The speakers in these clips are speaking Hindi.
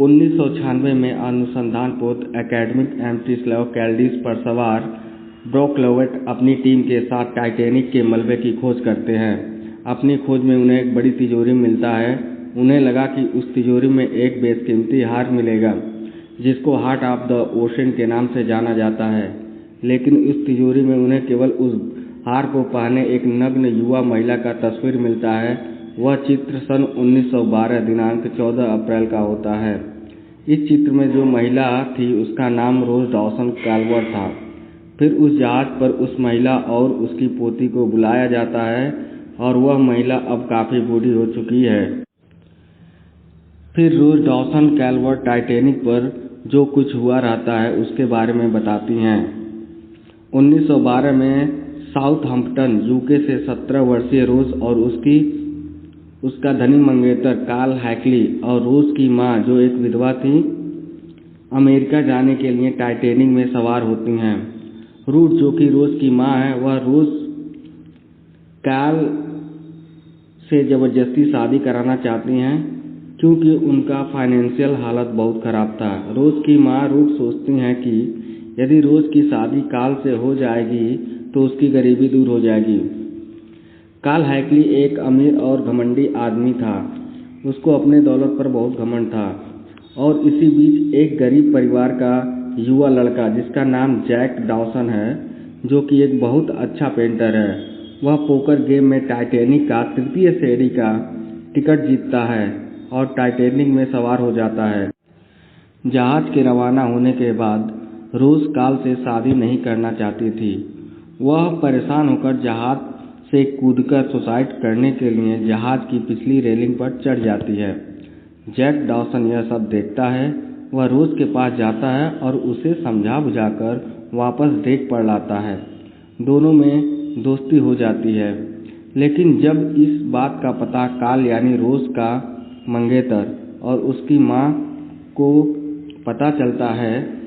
1996 में अनुसंधान पोत एकेडमिक एम्स्टिस्लाव कैल्डिस पर सवार ब्रोक लोवेट अपनी टीम के साथ टाइटैनिक के मलबे की खोज करते हैं। अपनी खोज में उन्हें एक बड़ी तिजोरी मिलता है। उन्हें लगा कि उस तिजोरी में एक बेशकीमती हार मिलेगा जिसको हार्ट ऑफ द ओशन के नाम से जाना जाता है, लेकिन उस तिजोरी में उन्हें केवल उस हार को पहने एक नग्न युवा महिला का तस्वीर मिलता है। वह चित्र सन 1912 दिनांक 14 अप्रैल का होता है। इस चित्र में जो महिला थी उसका नाम रोज डॉसन कैल्वर्ट था। फिर उस जहाज पर उस महिला और उसकी पोती को बुलाया जाता है और वह महिला अब काफी बूढ़ी हो चुकी है। फिर रोज डॉसन कैल्वर्ट टाइटैनिक पर जो कुछ हुआ रहता है उसके बारे में बताती हैं। 1912 में साउथहम्पटन यूके से 17 वर्षीय रोज और उसका धनी मंगेतर कार्ल हैकली और रोज की मां जो एक विधवा थी अमेरिका जाने के लिए टाइटैनिक में सवार होती हैं। रूथ जो कि रोज की मां है वह रोज कार्ल से जबरदस्ती शादी कराना चाहती हैं क्योंकि उनका फाइनेंशियल हालत बहुत खराब था। रोज की मां रूथ सोचती हैं कि यदि रोज की शादी कार्ल से हो जाएगी तो उसकी गरीबी दूर हो जाएगी। कार्ल हैकली एक अमीर और घमंडी आदमी था। उसको अपने दौलत पर बहुत घमंड था और इसी बीच एक गरीब परिवार का युवा लड़का जिसका नाम जैक डॉसन है, जो कि एक बहुत अच्छा पेंटर है, वह पोकर गेम में टाइटैनिक का तृतीय श्रेणी का टिकट जीतता है और टाइटैनिक में सवार हो जाता है। जहाज के रवाना होने के बाद रोज कार्ल से शादी नहीं करना चाहती थी। वह परेशान होकर जहाज से कूदकर सुसाइड करने के लिए जहाज की पिछली रेलिंग पर चढ़ जाती है। जैक डॉसन यह सब देखता है। वह रोज के पास जाता है और उसे समझा बुझाकर वापस डेक पर लाता है। दोनों में दोस्ती हो जाती है। लेकिन जब इस बात का पता कार्ल यानी रोज का मंगेतर और उसकी मां को पता चलता है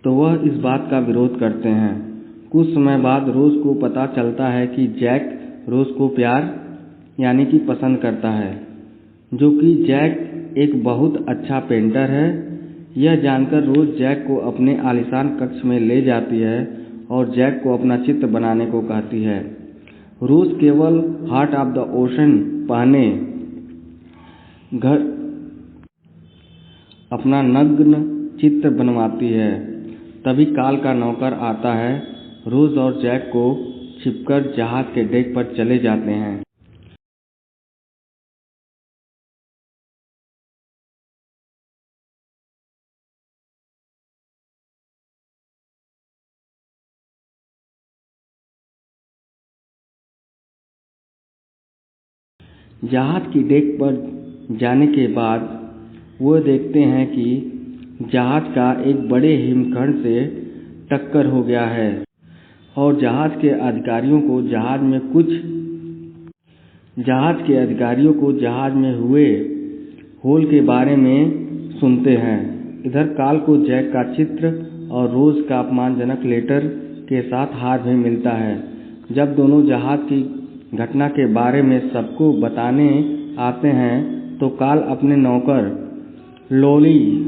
तो वह इस बात का विरोध करते हैं। कुछ समय बाद रोज को पता चलता है कि जैक रोज को प्यार यानी कि पसंद करता है, जो कि जैक एक बहुत अच्छा पेंटर है। यह जानकर रोज जैक को अपने आलीशान कक्ष में ले जाती है और जैक को अपना चित्र बनाने को कहती है। रोज केवल हार्ट ऑफ द ओशन पहने घर अपना नग्न चित्र बनवाती है। तभी कार्ल का नौकर आता है। रोज और जैक को छिपकर जहाज के डेक पर चले जाते हैं। जहाज की डेक पर जाने के बाद वो देखते हैं कि जहाज का एक बड़े हिमखंड से टक्कर हो गया है और जहाज के अधिकारियों को जहाज में हुए होल के बारे में सुनते हैं। इधर कार्ल को जैक का चित्र और रोज का अपमानजनक लेटर के साथ हार भी मिलता है। जब दोनों जहाज की घटना के बारे में सबको बताने आते हैं तो कार्ल अपने नौकर लोली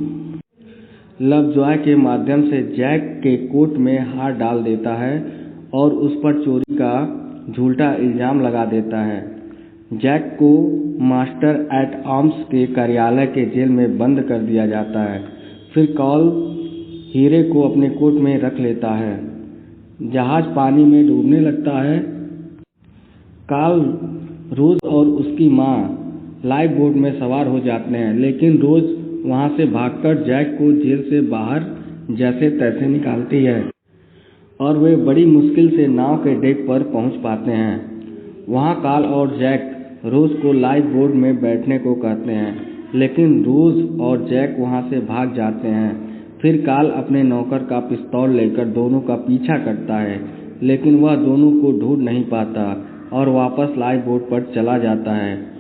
लवजॉय के माध्यम से जैक के कोट में हार डाल देता है और उस पर चोरी का झूठा इल्जाम लगा देता है। जैक को मास्टर एट आर्म्स के कार्यालय के जेल में बंद कर दिया जाता है। फिर कार्ल हीरे को अपने कोट में रख लेता है। जहाज पानी में डूबने लगता है। कार्ल, रोज और उसकी मां लाइफ बोट में सवार हो जाते हैं, लेकिन रोज वहां से भागकर जैक को जेल से बाहर जैसे तैसे निकालती है और वे बड़ी मुश्किल से नाव के डेक पर पहुंच पाते हैं। वहां कार्ल और जैक रोज को लाइफ बोट में बैठने को कहते हैं, लेकिन रोज और जैक वहां से भाग जाते हैं। फिर कार्ल अपने नौकर का पिस्तौल लेकर दोनों का पीछा करता है, लेकिन वह दोनों को ढूंढ नहीं पाता और वापस लाइफ बोट पर चला जाता है।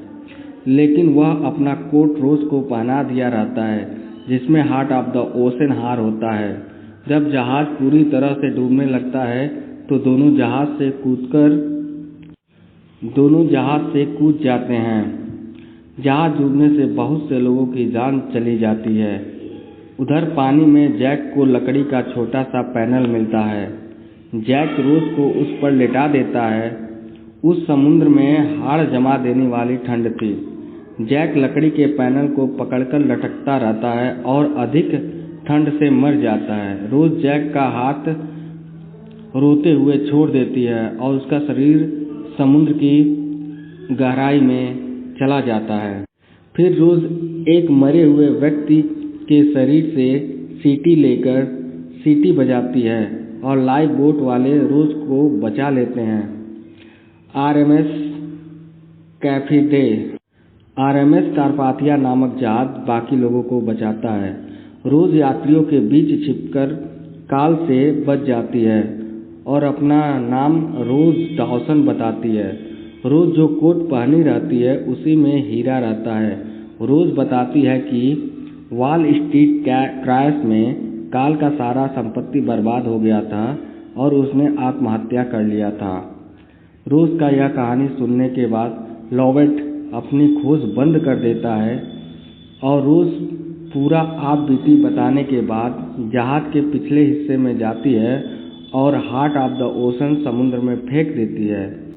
लेकिन वह अपना कोट रोज को पहना दिया रहता है जिसमें हार्ट ऑफ द ओशन हार होता है। जब जहाज पूरी तरह से डूबने लगता है तो दोनों जहाज से कूद जाते हैं। जहाज डूबने से बहुत से लोगों की जान चली जाती है। उधर पानी में जैक को लकड़ी का छोटा सा पैनल मिलता है। जैक रोज को उस पर लेटा देता है। उस समुद्र में हाड़ जमा देने वाली ठंड थी। जैक लकड़ी के पैनल को पकड़कर लटकता रहता है और अधिक ठंड से मर जाता है। रोज जैक का हाथ रोते हुए छोड़ देती है और उसका शरीर समुद्र की गहराई में चला जाता है। फिर रोज एक मरे हुए व्यक्ति के शरीर से सीटी लेकर सीटी बजाती है और लाइफ बोट वाले रोज को बचा लेते हैं। आरएमएस कारपाथिया नामक जहाज बाकी लोगों को बचाता है। रोज यात्रियों के बीच छिपकर काल से बच जाती है और अपना नाम रोज डॉसन बताती है। रोज जो कोट पहनी रहती है उसी में हीरा रहता है। रोज बताती है कि वॉल स्ट्रीट क्रैश में काल का सारा संपत्ति बर्बाद हो गया था और उसने आत्महत्या कर लिया था। रोज का यह कहानी सुनने के बाद लॉवेट अपनी खोज बंद कर देता है और रोज पूरा आप बीती बताने के बाद जहाज के पिछले हिस्से में जाती है और हार्ट ऑफ द ओशन समुद्र में फेंक देती है।